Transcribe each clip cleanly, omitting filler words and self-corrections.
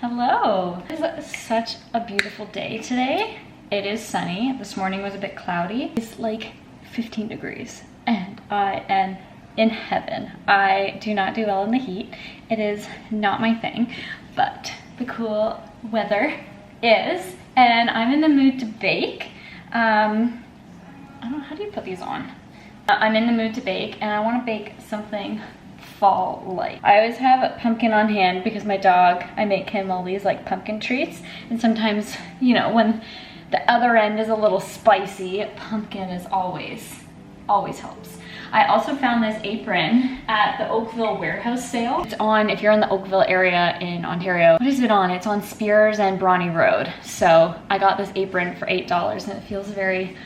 Hello. It's such a beautiful day today. It is sunny. This morning was a bit cloudy. It's like 15 degrees and I am in heaven. I do not do well in the heat. It is not my thing, but the cool weather is, and I'm in the mood to bake. I don't know, how do you put these on? I'm in the mood to bake and I want to bake something fall-like. I always have a pumpkin on hand because my dog, I make him all these like pumpkin treats, and sometimes, you know, when the other end is a little spicy, pumpkin is always helps. I also found this apron at the Oakville warehouse sale. It's on, if you're in the Oakville area in Ontario, what is it on? It's on Spears and Bronte Road. So I got this apron for $8 and it feels very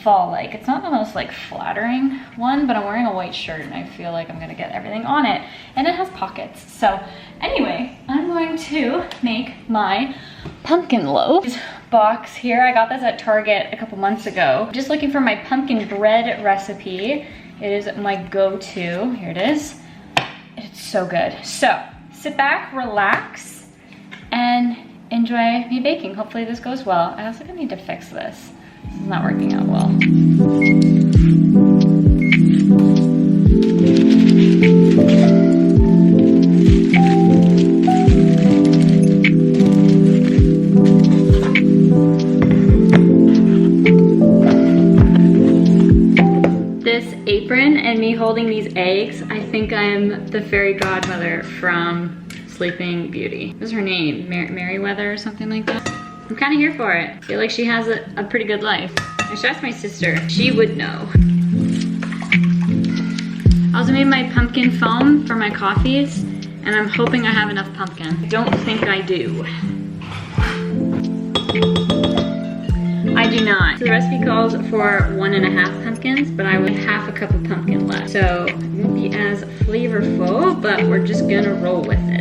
fall-like. It's not the most like flattering one, but I'm wearing a white shirt and I feel like I'm gonna get everything on it, and it has pockets. So anyway, I'm going to make my pumpkin loaf. This box here, I got this at Target a couple months ago. Just looking for my pumpkin bread recipe. It is my go-to. Here it is. It's so good. So sit back, relax, and enjoy me baking. Hopefully this goes well. I also need to fix this. It's not working out well. This apron and me holding these eggs, I think I'm the fairy godmother from Sleeping Beauty. What was her name? Merryweather or something like that? I'm kind of here for it. I feel like she has a pretty good life. I should ask my sister. She would know. I also made my pumpkin foam for my coffees, and I'm hoping I have enough pumpkin. I don't think I do. I do not. So the recipe calls for 1.5 pumpkins, but I would half a cup of pumpkin left. So it won't be as flavorful, but we're just gonna roll with it.